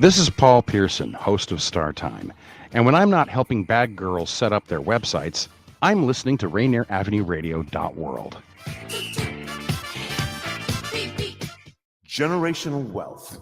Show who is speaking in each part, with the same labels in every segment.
Speaker 1: This is Paul Pearson, host of Star Time. And when I'm not helping bad girls set up their websites, I'm listening to Rainier Avenue Radio World.
Speaker 2: Generational wealth.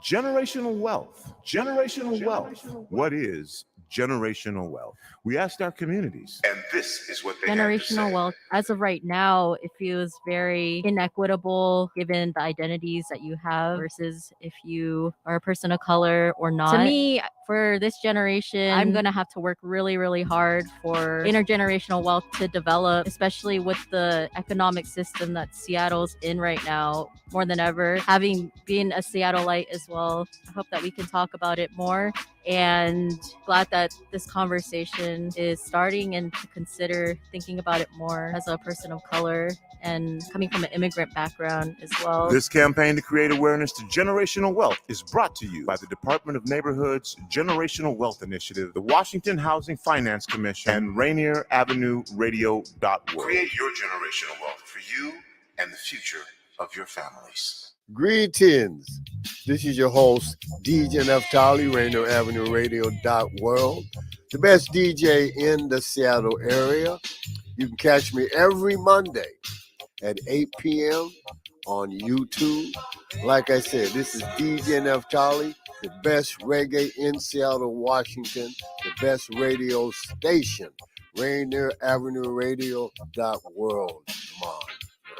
Speaker 2: Generational wealth. Generational wealth. What is generational wealth? We asked our communities, and this is what they
Speaker 3: generational wealth. As of right now, it feels very inequitable given the identities that you have versus if you are a person of color or not. To me, for this generation, I'm going to have to work really, really hard for intergenerational wealth to develop, especially with the economic system that Seattle's in right now, more than ever. Having been a Seattleite as well, I hope that we can talk about it more. And glad that this conversation is starting and to consider thinking about it more as a person of color and coming from an immigrant background as well.
Speaker 2: This campaign to create awareness to generational wealth is brought to you by the Department of Neighborhood's Generational Wealth Initiative, the Washington Housing Finance Commission, and Rainier Avenue Radio App. Create your generational wealth for you and the future of your families.
Speaker 4: Greetings. This is your host, DJ Neftali, Rainier Avenue Radio World, the best DJ in the Seattle area. You can catch me every Monday at 8 p.m. on YouTube. Like I said, this is DJ Neftali, the best reggae in Seattle, Washington, the best radio station, Rainier Avenue Radio World. Come on,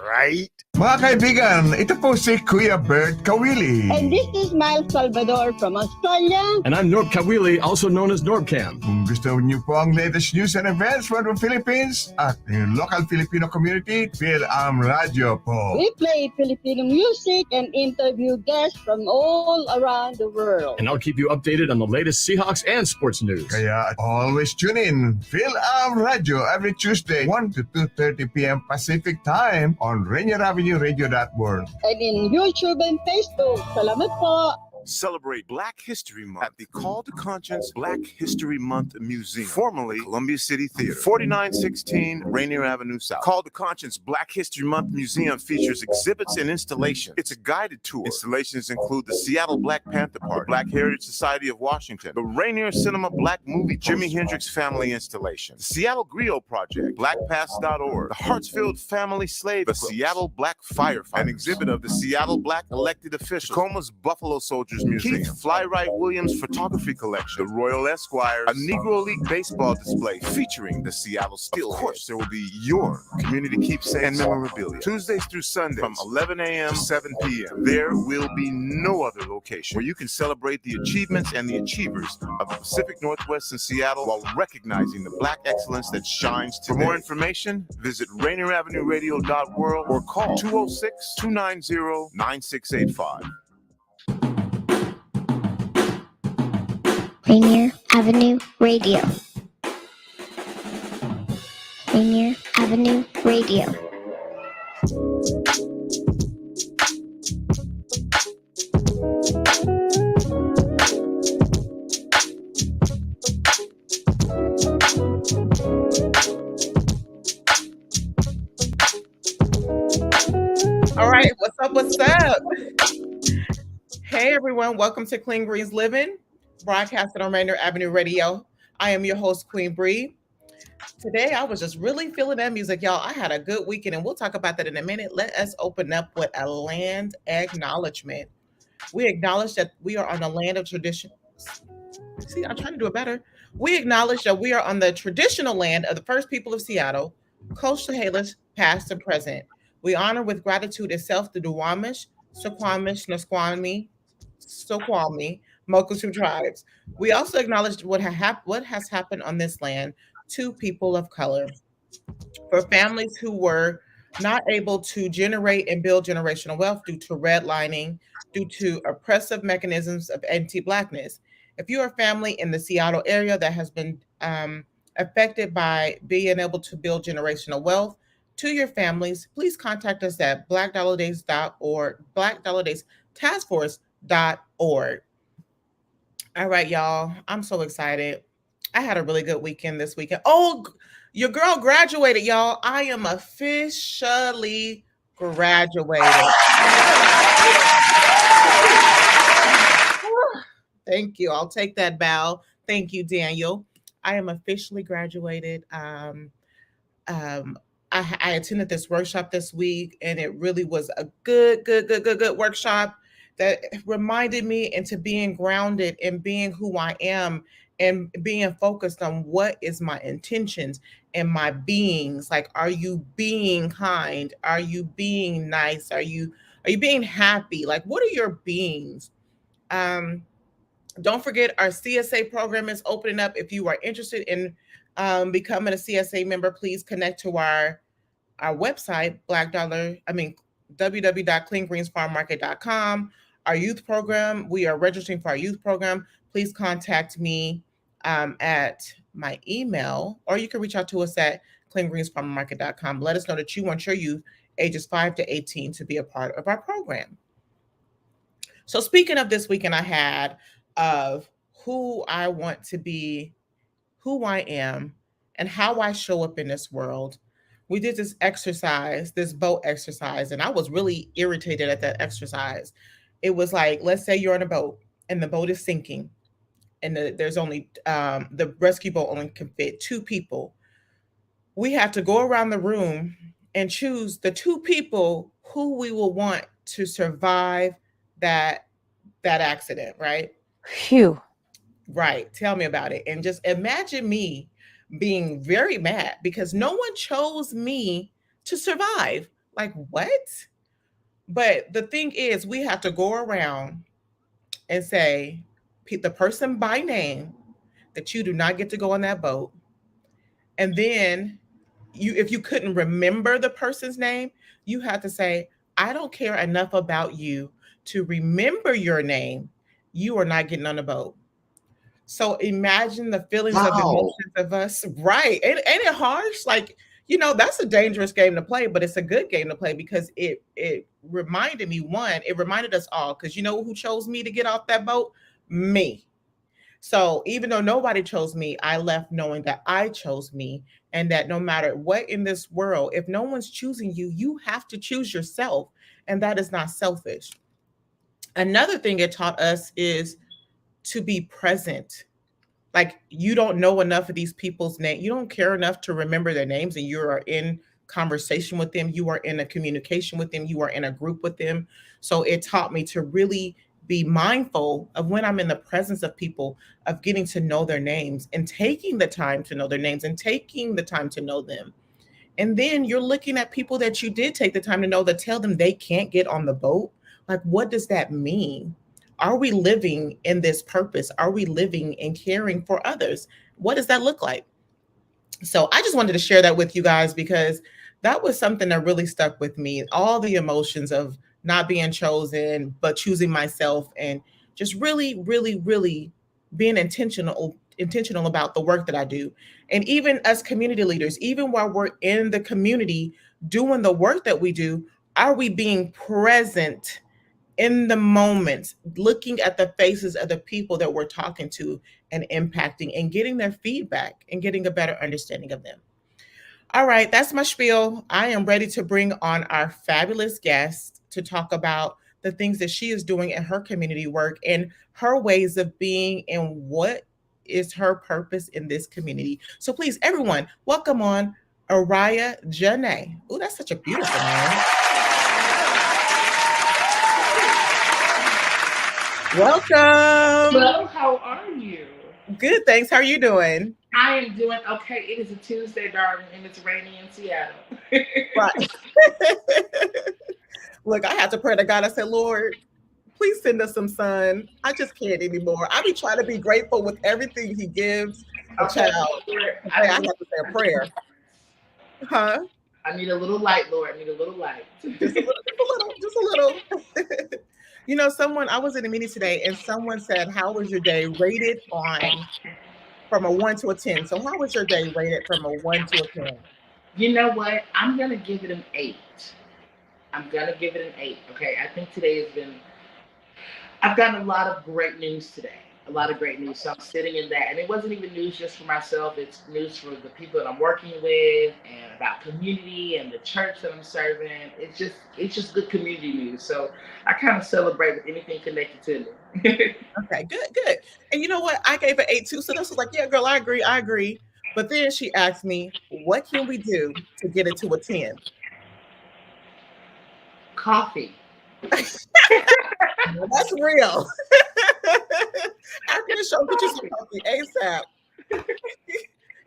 Speaker 4: right?
Speaker 5: Mga kaibigan, ito po si Kuya Bert Kawili.
Speaker 6: And this is Miles Salvador from Australia.
Speaker 7: And I'm Norb Kawili, also known as Norbcam.
Speaker 5: Kung gusto niyo po ang latest news and events from the Philippines at the local Filipino community, Phil-Am Radio po.
Speaker 6: We play Filipino music and interview guests from all around the world.
Speaker 7: And I'll keep you updated on the latest Seahawks and sports news.
Speaker 5: Kaya always tune in, Phil-Am Radio every Tuesday, 1 to 2:30 p.m. Pacific Time on Rainier Avenue Radio World.
Speaker 6: And in YouTube and Facebook. Salamat po.
Speaker 2: Celebrate Black History Month at the Call to Conscience Black History Month Museum, formerly Columbia City Theater, 4916 Rainier Avenue South. Call to Conscience Black History Month Museum features exhibits and installations. It's a guided tour. Installations include the Seattle Black Panther Party, Black Heritage Society of Washington, the Rainier Cinema Black Movie, Jimi Hendrix Family Installation, the Seattle Griot Project, BlackPass.org, the Hartsfield Family Slave, the Seattle Black Firefighters, an exhibit of the Seattle Black Elected Officials, Tacoma's Buffalo Soldiers Museum, Keith Flywright Williams Photography Collection, the Royal Esquires, a Negro League baseball display featuring the Seattle Steelhead. Of course, there will be your community keepsake and memorabilia. Tuesdays through Sundays from 11 a.m. to 7 p.m. There will be no other location where you can celebrate the achievements and the achievers of the Pacific Northwest and Seattle while recognizing the Black excellence that shines today. For more information, visit Rainier Avenue Radio World or call 206-290-9685.
Speaker 8: Rainier Avenue Radio. Rainier Avenue Radio.
Speaker 9: All right, what's up? What's up? Hey everyone, welcome to Queen Bri's Living, broadcasted on Rainier Avenue Radio. I am your host, Queen Bri. Today, I was just really feeling that music, y'all. I had a good weekend, and we'll talk about that in a minute. Let us open up with a land acknowledgement. We acknowledge that we are on the land of tradition. See, I'm trying to do it better. We acknowledge that we are on the traditional land of the first people of Seattle, Coast Chehalis, past and present. We honor with gratitude itself the Duwamish, Suquamish, Nisquamish, Snoqualmie, Mokusu tribes. We also acknowledge what has happened on this land to people of color. For families who were not able to generate and build generational wealth due to redlining, due to oppressive mechanisms of anti-Blackness. If you're a family in the Seattle area that has been affected by being able to build generational wealth to your families, please contact us at blackdollardays.org, blackdollardays.taskforce.org. All right, y'all. I'm so excited. I had a really good weekend this weekend. Oh, your girl graduated, y'all. I am officially graduated. Thank you. I'll take that bow. Thank you, Daniel. I am officially graduated. I attended this workshop this week, and it really was a good workshop that reminded me into being grounded and being who I am and being focused on what is my intentions and my beings. Like, are you being kind? Are you being nice? Are you being happy? Like, what are your beings? Don't forget, our CSA program is opening up. If you are interested in becoming a CSA member, please connect to our website, www.cleangreensfarmmarket.com. Our youth program, we are registering for our youth program. Please contact me at my email, or you can reach out to us at cleangreensfarmmarket.com. Let us know that you want your youth ages 5 to 18 to be a part of our program. So speaking of this weekend, I had of who I want to be, who I am, and how I show up in this world. We did this exercise, this boat exercise, and I was really irritated at that exercise. It was like, let's say you're on a boat and the boat is sinking, and there's only the rescue boat only can fit 2 people. We have to go around the room and choose the 2 people who we will want to survive that accident, right?
Speaker 3: Phew.
Speaker 9: Right. Tell me about it. And just imagine me being very mad because no one chose me to survive. Like, what? But the thing is, we have to go around and say the person by name that you do not get to go on that boat. And then if you couldn't remember the person's name, you have to say, I don't care enough about you to remember your name. You are not getting on the boat. So imagine the feelings of the emotions of us. Right. Ain't it harsh? Like, that's a dangerous game to play, but it's a good game to play because it reminded me, it reminded us all, because you know who chose me to get off that boat? Me. So even though nobody chose me, I left knowing that I chose me, and that no matter what in this world, if no one's choosing you, you have to choose yourself. And that is not selfish. Another thing it taught us is to be present. Like, you don't know enough of these people's names. You don't care enough to remember their names, and you are in conversation with them. You are in a communication with them. You are in a group with them. So it taught me to really be mindful of when I'm in the presence of people, of getting to know their names and taking the time to know their names and taking the time to know them. And then you're looking at people that you did take the time to know, that tell them they can't get on the boat. Like, what does that mean? Are we living in this purpose? Are we living and caring for others? What does that look like? So I just wanted to share that with you guys, because that was something that really stuck with me. All the emotions of not being chosen, but choosing myself, and just really, really, really being intentional about the work that I do. And even as community leaders, even while we're in the community doing the work that we do, are we being present in the moment, looking at the faces of the people that we're talking to and impacting, and getting their feedback and getting a better understanding of them? All right, that's my spiel. I am ready to bring on our fabulous guest to talk about the things that she is doing in her community work and her ways of being, and what is her purpose in this community. So please, everyone, welcome on Araya Janae. Oh, that's such a beautiful name. Welcome.
Speaker 10: Hello, how are you?
Speaker 9: Good, thanks. How are you doing?
Speaker 10: I am doing okay. It is a Tuesday, darling, and it's rainy in Seattle.
Speaker 9: Right. Look, I had to pray to God. I said, Lord, please send us some sun. I just can't anymore. I be trying to be grateful with everything He gives a child. I have to say a prayer. Huh?
Speaker 10: I need a little light, Lord. I need a little light.
Speaker 9: Just a little. I was in a meeting today, and someone said, how was your day rated from a 1 to a 10? So how was your day rated from a 1 to a 10?
Speaker 10: You know what? I'm going to give it an 8. Okay, I think today I've gotten a lot of great news today. a lot of great news. So I'm sitting in that, and it wasn't even news just for myself. It's news for the people that I'm working with, and about community and the church that I'm serving. It's just good community news. So I kind of celebrate with anything connected to me.
Speaker 9: Okay, good. And you know what? I gave it 8 too. So this was like, yeah, girl, I agree. But then she asked me, what can we do to get it to a 10?
Speaker 10: Coffee.
Speaker 9: Well, that's real. After the show, get you some coffee ASAP.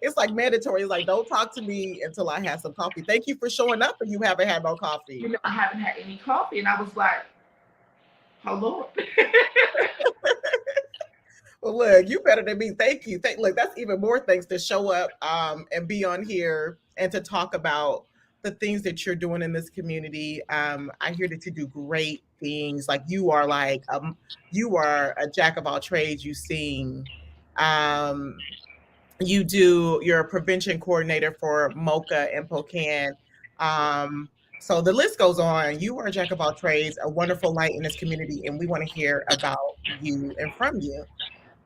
Speaker 9: It's like mandatory. It's like, don't talk to me until I have some coffee. Thank you for showing up, and you haven't had no coffee.
Speaker 10: You know, I haven't had any coffee, and I was like, oh Lord.
Speaker 9: Well, look, you better than me. Thank you. Look, that's even more thanks to show up and be on here and to talk about the things that you're doing in this community. I hear that you do great things. Like you are you are a jack of all trades. You sing. You're a prevention coordinator for MOCA and POCAN. So the list goes on. You are a jack of all trades, a wonderful light in this community, and we want to hear about you and from you.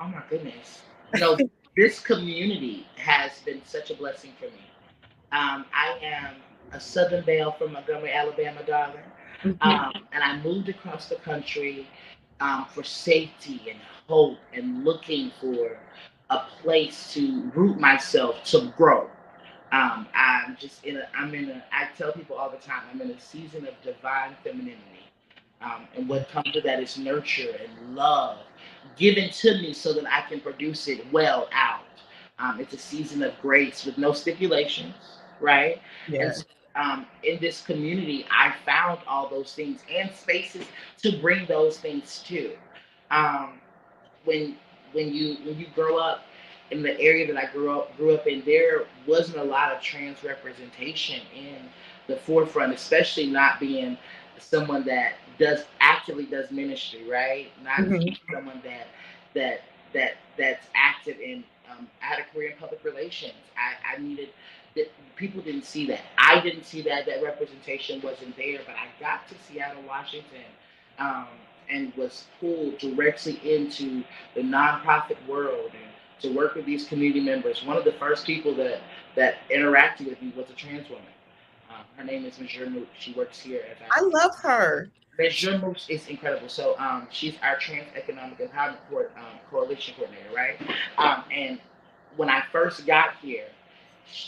Speaker 10: Oh my goodness. You know, this community has been such a blessing for me. I am a Southern Belle from Montgomery, Alabama, darling. And I moved across the country for safety and hope and looking for a place to root myself, to grow. I tell people all the time, I'm in a season of divine femininity. And what comes with that is nurture and love given to me so that I can produce it well out. It's a season of grace with no stipulations, right?
Speaker 9: Yes.
Speaker 10: And in this community, I found all those things and spaces to bring those things to. When you grow up in the area that I grew up in, there wasn't a lot of trans representation in the forefront, especially not being someone that actively does ministry, right? Not someone that's active in. I had a career in public relations. I needed that. People didn't see that. I didn't see that. That representation wasn't there. But I got to Seattle, Washington, and was pulled directly into the nonprofit world and to work with these community members. One of the first people that interacted with me was a trans woman. Her name is Ms. Mooch. She works here at
Speaker 9: I love her.
Speaker 10: Ms. Mooch is incredible. So she's our Trans Economic Empowerment Coalition coordinator, right? And when I first got here,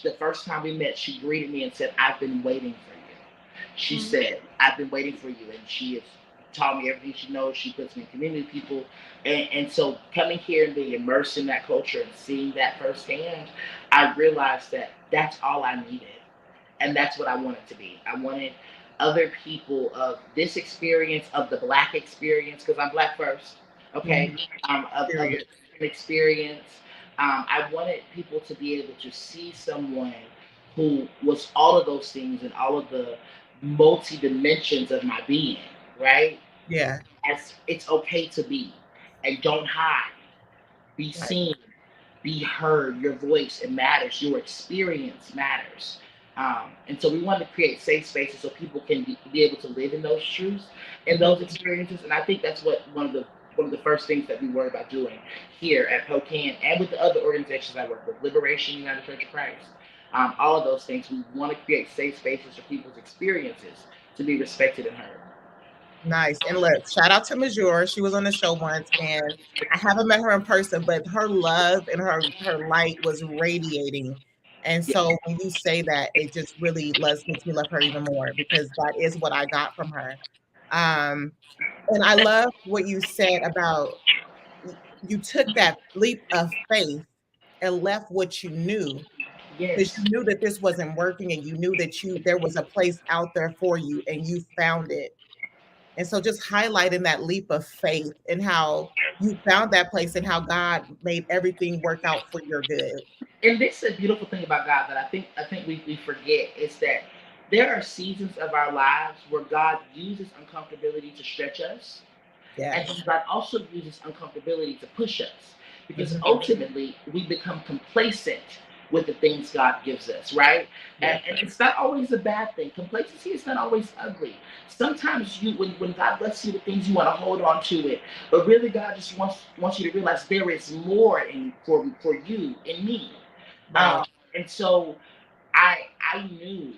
Speaker 10: the first time we met, she greeted me and said, "I've been waiting for you." She said, "I've been waiting for you," and she has taught me everything she knows. She puts me in community people, and so coming here and being immersed in that culture and seeing that firsthand, I realized that that's all I needed. And that's what I wanted to be. I wanted other people of this experience, of the Black experience, because I'm Black first, okay, of the experience. I wanted people to be able to see someone who was all of those things and all of the multi-dimensions of my being, right?
Speaker 9: Yeah.
Speaker 10: As it's okay to be, and don't hide. Be seen, be heard. Your voice, it matters. Your experience matters. And so we wanted to create safe spaces so people can be able to live in those truths and those experiences. And I think that's what one of the first things that we worry about doing here at POCAN and with the other organizations I work with, Liberation United Church of Christ, all of those things. We want to create safe spaces for people's experiences to be respected and heard.
Speaker 9: Nice. And look, shout out to Mazur. She was on the show once, and I haven't met her in person, but her love and her light was radiating. And so when you say that, it just really makes me love her even more, because that is what I got from her. And I love what you said about you took that leap of faith and left what you knew. Because you knew that this wasn't working, and you knew that there was a place out there for you, and you found it. And so just highlighting that leap of faith and how you found that place and how God made everything work out for your good.
Speaker 10: And this is a beautiful thing about God that I think we forget, is that there are seasons of our lives where God uses uncomfortability to stretch us.
Speaker 9: Yes.
Speaker 10: And God also uses uncomfortability to push us, because ultimately we become complacent with the things God gives us, right? And it's not always a bad thing. Complacency is not always ugly. Sometimes when God blesses you with things, you want to hold on to it. But really, God just wants you to realize there is more for you in me.
Speaker 9: Right.
Speaker 10: And so I knew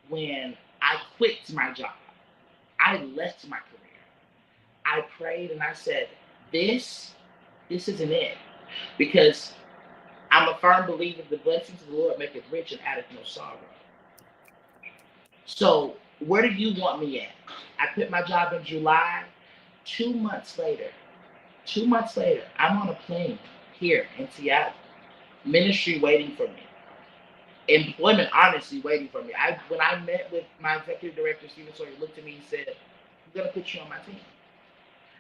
Speaker 10: when I quit my job, I left my career. I prayed and I said, this isn't it. Because I'm a firm believer the blessings of the Lord make it rich and addeth no sorrow. So where do you want me at? I quit my job in July. 2 months later, I'm on a plane here in Seattle. Ministry waiting for me. Employment honestly waiting for me. When I met with my executive director, Stephen Sawyer, looked at me and said, I'm going to put you on my team.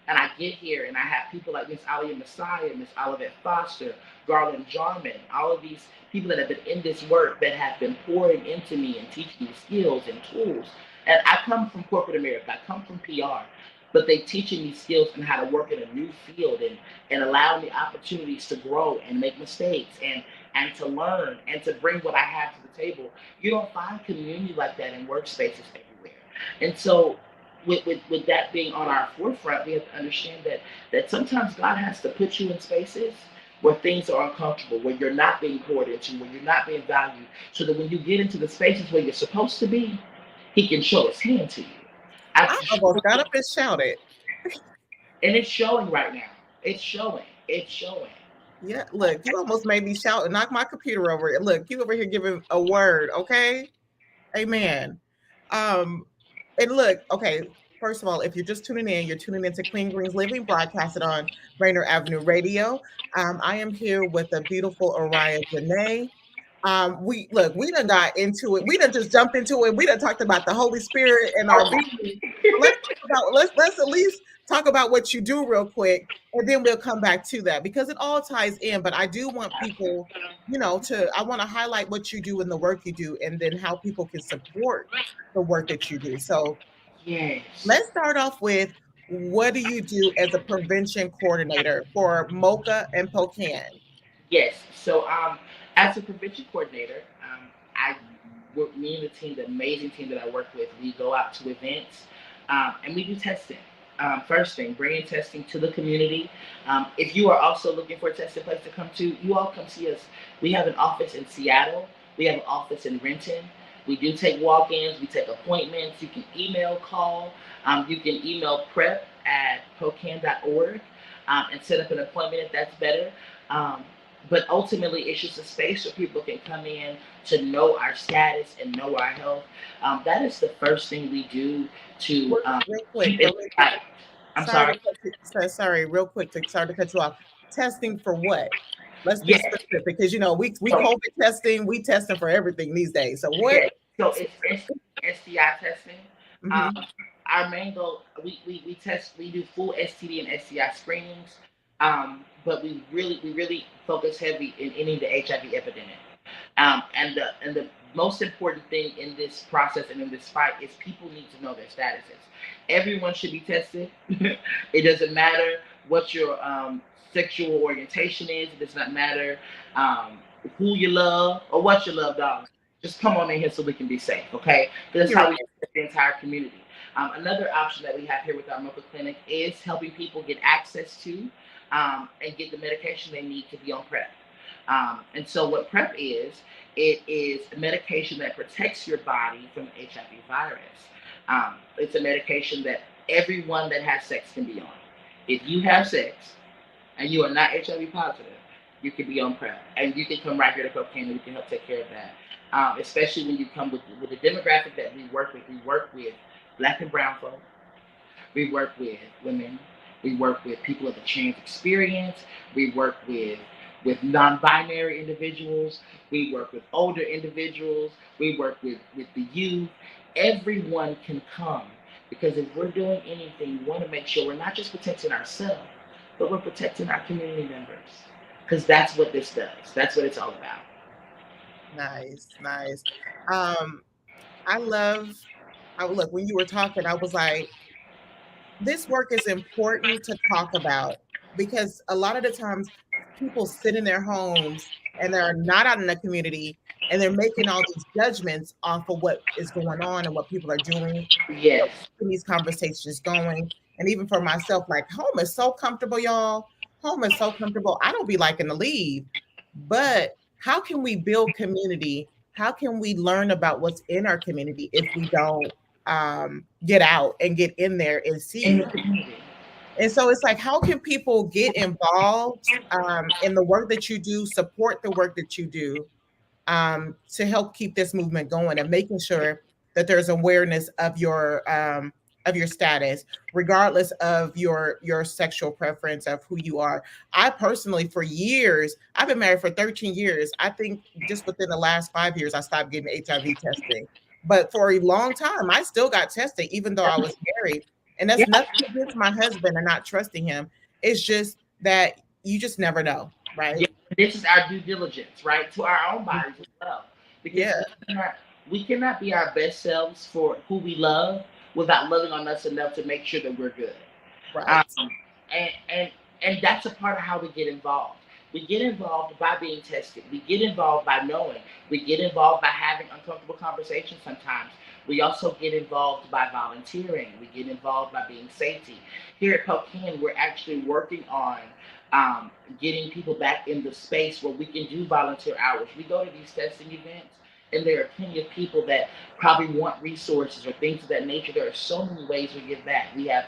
Speaker 10: And I get here and I have people like Miss Alia Messiah, Miss Olivette Foster, Garland Jarman, all of these people that have been in this work that have been pouring into me and teaching me skills and tools. And I come from corporate America, I come from PR, but they teaching me skills and how to work in a new field and allowing me opportunities to grow and make mistakes and to learn and to bring what I have to the table. You don't find community like that in workspaces everywhere. And so with that being on our forefront, we have to understand that sometimes God has to put you in spaces where things are uncomfortable, where you're not being poured into, where you're not being valued, so that when you get into the spaces where you're supposed to be, he can show his hand to you.
Speaker 9: I almost got up and shouted.
Speaker 10: And it's showing right now. It's showing.
Speaker 9: Yeah, look, you almost made me shout and knock my computer over. Look, you over here giving a word, okay? Amen. And look, okay, first of all, if you're just tuning in, you're tuning into Queen Bri's Living, broadcasted on Rainier Avenue Radio. I am here with the beautiful Araya Janae. We done got into it. We done just jumped into it. We done talked about the Holy Spirit and our being. Let's at least talk about what you do real quick, and then we'll come back to that because it all ties in. But I do want people, I want to highlight what you do and the work you do, and then how people can support the work that you do. So
Speaker 10: yes,
Speaker 9: let's start off with, what do you do as a prevention coordinator for MOCA and POCAN?
Speaker 10: Yes. So as a prevention coordinator, me and the team, the amazing team that I work with, we go out to events and we do testing. First thing, bringing testing to the community. If you are also looking for a testing place to come to, you all come see us. We have an office in Seattle. We have an office in Renton. We do take walk-ins. We take appointments. You can email, call. You can email prep@pocan.org and set up an appointment if that's better. But ultimately, it's just a space where people can come in to know our status and know our health. That is the first thing we do to.
Speaker 9: Real quick.
Speaker 10: I'm sorry.
Speaker 9: Sorry, real quick. Sorry to cut you off. Testing for what? Let's be specific because we COVID testing. We testing for everything these days. So what?
Speaker 10: Yeah. So it's STI testing. Mm-hmm. Our main goal, we test. We do full STD and STI screenings. But we really focus heavy in ending the HIV epidemic. And the most important thing in this process and in this fight is people need to know their statuses. Everyone should be tested. It doesn't matter what your sexual orientation is. It does not matter who you love or what you love, dog. Just come on in here so we can be safe, okay? That's how we test the entire community. Another option that we have here with our MOCA clinic is helping people get access to and get the medication they need to be on PrEP. And so what PrEP is, it is a medication that protects your body from the HIV virus. It's a medication that everyone that has sex can be on. If you have sex and you are not HIV positive, you can be on PrEP. And you can come right here to POCAN and we can help take care of that. Especially when you come with the demographic that we work with. We work with Black and brown folk. We work with women. We work with people of the trans experience. We work with non-binary individuals. We work with older individuals. We work with the youth. Everyone can come because if we're doing anything, we want to make sure we're not just protecting ourselves, but we're protecting our community members because that's what this does. That's what it's all about.
Speaker 9: Nice. Look, when you were talking, I was like, this work is important to talk about because a lot of the times people sit in their homes and they're not out in the community, and they're making all these judgments off of what is going on and what people are doing.
Speaker 10: Yes.
Speaker 9: Keeping these conversations going. And even for myself, like, home is so comfortable, y'all. Home is so comfortable. I don't be liking to leave. But how can we build community? How can we learn about what's in our community if we don't get out and get in there and see? And so it's like, how can people get involved in the work that you do, support the work that you do, to help keep this movement going and making sure that there's awareness of your status, regardless of your sexual preference, of who you are. I personally, for years, I've been married for 13 years. I think just within the last 5 years, I stopped getting HIV testing. But for a long time, I still got tested, even though I was married. And that's nothing against my husband and not trusting him. It's just that you just never know, right?
Speaker 10: Yeah, this is our due diligence, right? To our own bodies as well. Because we cannot be our best selves for who we love without loving on us enough to make sure that we're good.
Speaker 9: Right.
Speaker 10: And that's a part of how we get involved. We get involved by being tested. We get involved by knowing. We get involved by having uncomfortable conversations sometimes. We also get involved by volunteering. We get involved by being safety. Here at Pocan, we're actually working on getting people back in the space where we can do volunteer hours. We go to these testing events, and there are plenty of people that probably want resources or things of that nature. There are so many ways we give back. We have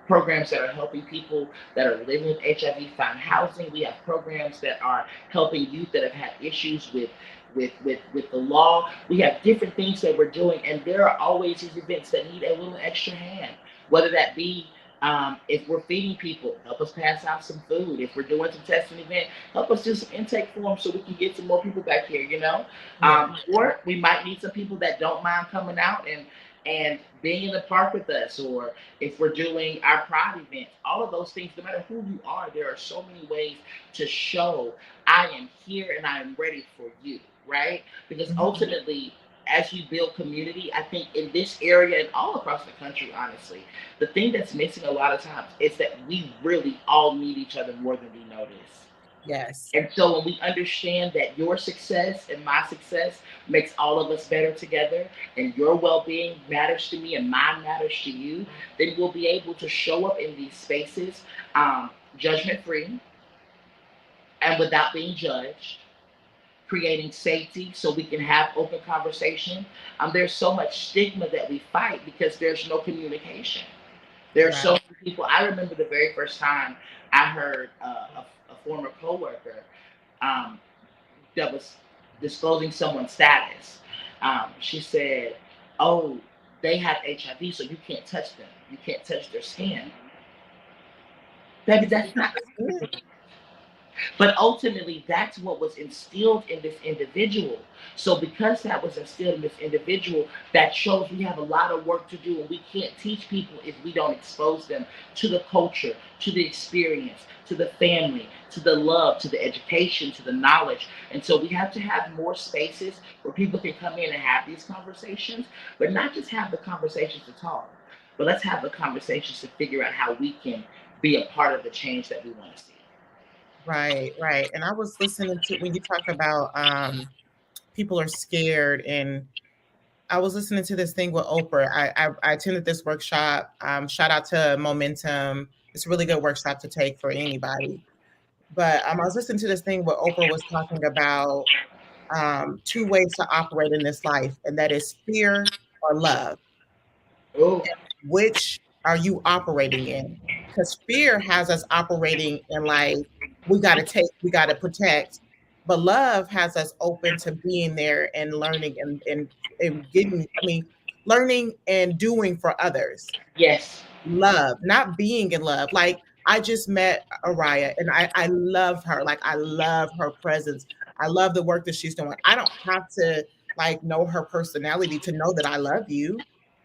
Speaker 10: programs that are helping people that are living with HIV find housing. We have programs that are helping youth that have had issues with the law. We have different things that we're doing, and there are always these events that need a little extra hand, whether that be if we're feeding people, help us pass out some food. If we're doing some testing event, help us do some intake forms so we can get some more people back here, you know? Or we might need some people that don't mind coming out and being in the park with us, or if we're doing our pride event, all of those things, no matter who you are, there are so many ways to show I am here and I am ready for you, right? Because ultimately, as you build community, I think in this area and all across the country, honestly, the thing that's missing a lot of times is that we really all need each other more than we notice.
Speaker 9: Yes.
Speaker 10: And so when we understand that your success and my success makes all of us better together, and your well-being matters to me and mine matters to you, then we'll be able to show up in these spaces judgment-free and without being judged, creating safety so we can have open conversation. There's so much stigma that we fight because there's no communication. There are so many people. I remember the very first time I heard a former coworker that was disclosing someone's status. She said, "Oh, they have HIV, so you can't touch them. You can't touch their skin." Baby, that's not true. But ultimately, that's what was instilled in this individual. So because that was instilled in this individual, that shows we have a lot of work to do, and we can't teach people if we don't expose them to the culture, to the experience, to the family, to the love, to the education, to the knowledge. And so we have to have more spaces where people can come in and have these conversations, but not just have the conversations to talk, but let's have the conversations to figure out how we can be a part of the change that we want to see.
Speaker 9: Right. And I was listening to when you talk about people are scared, and I was listening to this thing with Oprah. I attended this workshop. Shout out to Momentum. It's a really good workshop to take for anybody. But I was listening to this thing where Oprah was talking about 2 ways to operate in this life, and that is fear or love. Which are you operating in? Because fear has us operating in like, we got to take, we got to protect. But love has us open to being there and learning and getting, learning and doing for others.
Speaker 10: Yes.
Speaker 9: Love, not being in love. Like, I just met Araya, and I love her. Like, I love her presence. I love the work that she's doing. I don't have to like know her personality to know that I love you.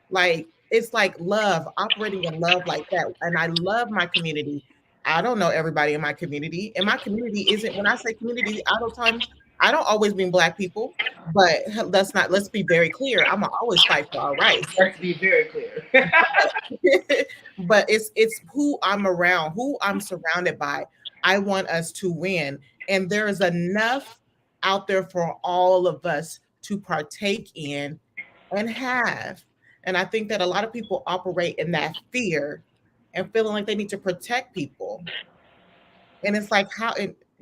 Speaker 9: Like, it's like love, operating in love like that. And I love my community. I don't know everybody in my community. And my community isn't, when I say community, I don't always mean Black people, but let's be very clear. I'm gonna always fight for our rights.
Speaker 10: Let's be very clear.
Speaker 9: But it's who I'm around, who I'm surrounded by. I want us to win. And there is enough out there for all of us to partake in and have. And I think that a lot of people operate in that fear and feeling like they need to protect people. And it's like,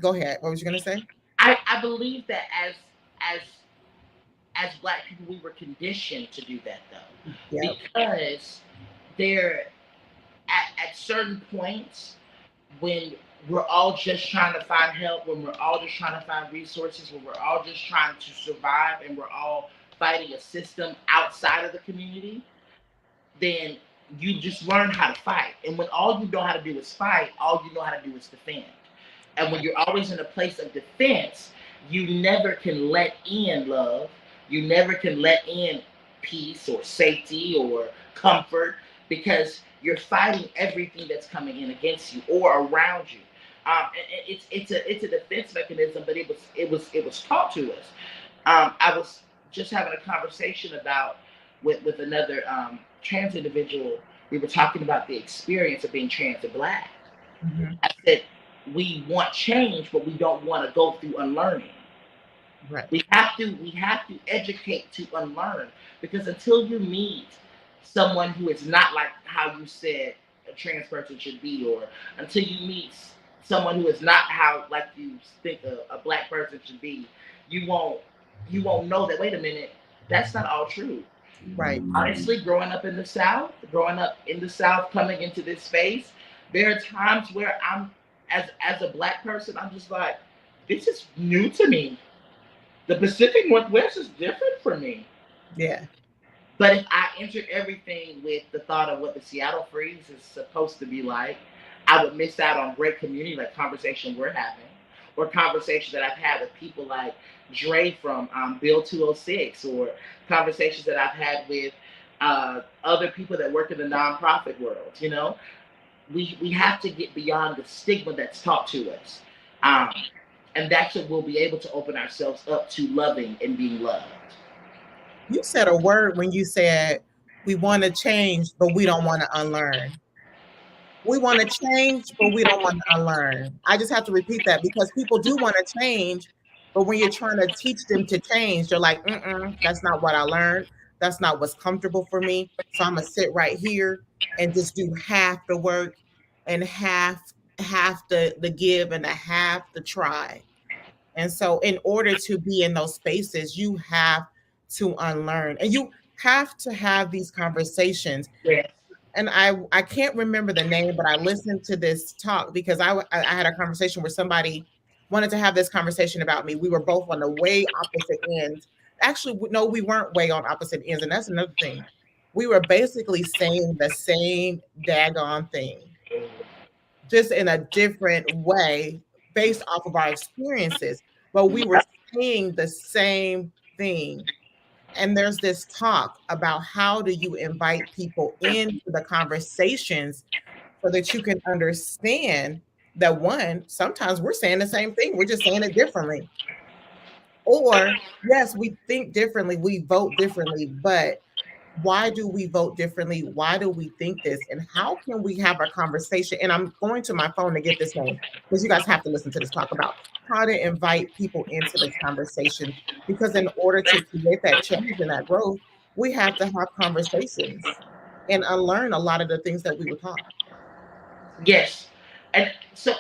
Speaker 9: go ahead. What was you going to say?
Speaker 10: I believe that as Black people, we were conditioned to do that, though. Yep. Because there, at certain points, when we're all just trying to find help, when we're all just trying to find resources, when we're all just trying to survive, and we're all fighting a system outside of the community, then you just learn how to fight. And when all you know how to do is fight, all you know how to do is defend. And when you're always in a place of defense, you never can let in love. You never can let in peace or safety or comfort, because you're fighting everything that's coming in against you or around you. It's a defense mechanism, but it was taught to us. I was just having a conversation with another trans individual. We were talking about the experience of being trans and Black. Mm-hmm. I said, we want change, but we don't want to go through unlearning. Right. We have to educate to unlearn, because until you meet someone who is not like how you said a trans person should be, or until you meet someone who is not how like you think a Black person should be, you won't know that, wait a minute, that's not all true. Right. Honestly, growing up in the South, coming into this space, there are times where I'm, as a Black person, I'm just like, this is new to me. The Pacific Northwest is different for me. Yeah. But if I entered everything with the thought of what the Seattle Freeze is supposed to be like, I would miss out on great community like conversation we're having, or conversations that I've had with people like Dre from Bill 206, or conversations that I've had with other people that work in the nonprofit world. You know, we have to get beyond the stigma that's taught to us. And that's what we'll be able to open ourselves up to loving and being loved.
Speaker 9: You said a word when you said we want to change, but we don't want to unlearn. We want to change, but we don't want to unlearn. I just have to repeat that, because people do want to change, but when you're trying to teach them to change, they're like, that's not what I learned. That's not what's comfortable for me. So I'm going to sit right here and just do half the work and half the give and a half the try. And so in order to be in those spaces, you have to unlearn, and you have to have these conversations. Yes. And I can't remember the name, but I listened to this talk because I had a conversation where somebody wanted to have this conversation about me. We were both on the way opposite ends. Actually, no, we weren't way on opposite ends. And that's another thing. We were basically saying the same daggone thing, just in a different way based off of our experiences. But we were saying the same thing. And there's this talk about how do you invite people into the conversations so that you can understand that, one, sometimes we're saying the same thing, we're just saying it differently. Or, yes, we think differently, we vote differently, but why do we vote differently? Why do we think this? And how can we have a conversation? And I'm going to my phone to get this name, because you guys have to listen to this talk about how to invite people into this conversation. Because in order to create that change and that growth, we have to have conversations and unlearn a lot of the things that we were taught.
Speaker 10: Yes. And so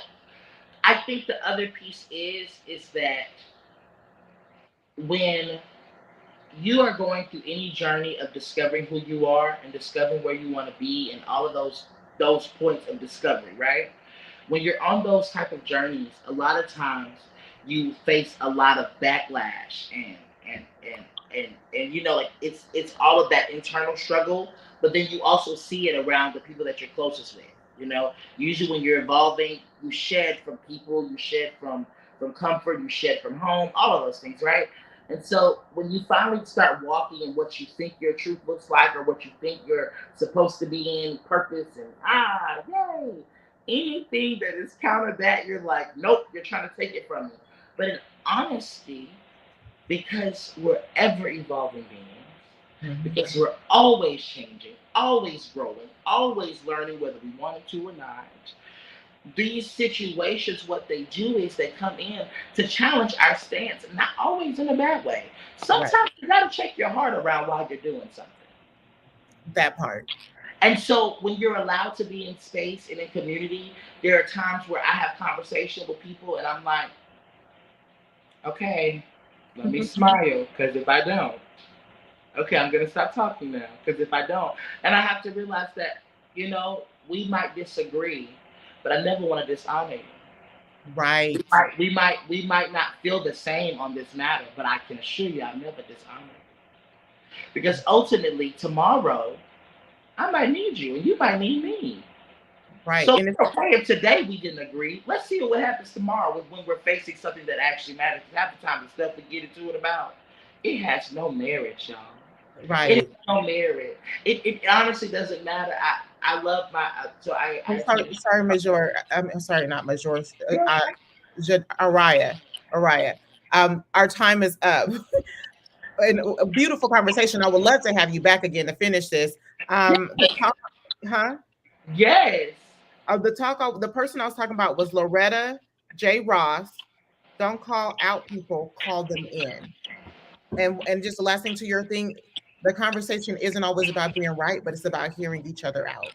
Speaker 10: I think the other piece is that when you are going through any journey of discovering who you are and discovering where you want to be and all of those points of discovery, right? When you're on those type of journeys, a lot of times you face a lot of backlash and you know, like it's all of that internal struggle, but then you also see it around the people that you're closest with. You know, usually when you're evolving, you shed from people, you shed from comfort, you shed from home, all of those things, right? And so when you finally start walking in what you think your truth looks like, or what you think you're supposed to be in, purpose and yay, anything that is counter that, you're like, nope, you're trying to take it from me. But in honesty, because we're ever evolving beings, because we're always changing, always growing, always learning, whether we wanted to or not, these situations, what they do is they come in to challenge our stance, not always in a bad way. Sometimes you got to check your heart around while you're doing something.
Speaker 9: That part.
Speaker 10: And so when you're allowed to be in space and in community, there are times where I have conversation with people and I'm like, okay, let me smile, because if I don't, okay, I'm going to stop talking now, because if I don't, and I have to realize that, you know, we might disagree, but I never want to dishonor you.
Speaker 9: Right.
Speaker 10: We might not feel the same on this matter, but I can assure you I'll never dishonor you. Because ultimately, tomorrow, I might need you, and you might need me.
Speaker 9: Right.
Speaker 10: So
Speaker 9: and
Speaker 10: it's okay if today we didn't agree. Let's see what happens tomorrow when we're facing something that actually matters. Half the time, the stuff we get into it about, it has no merit, y'all.
Speaker 9: Right.
Speaker 10: It has no merit. It honestly doesn't matter. I love my
Speaker 9: I'm sorry, Major. I'm sorry, not Major. Araya. Our time is up. And a beautiful conversation. I would love to have you back again to finish this.
Speaker 10: Yes.
Speaker 9: The person I was talking about was Loretta J. Ross. Don't call out people, call them in. And just the last thing to your thing, the conversation isn't always about being right, but it's about hearing each other out.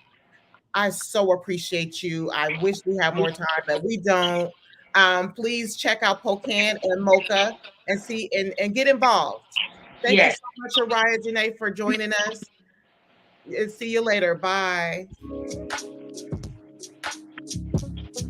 Speaker 9: I so appreciate you. I wish we had more time, but we don't. Please check out Pocan and Mocha and see and get involved. Thank you so much, Araya Janae, for joining us. See you later. Bye.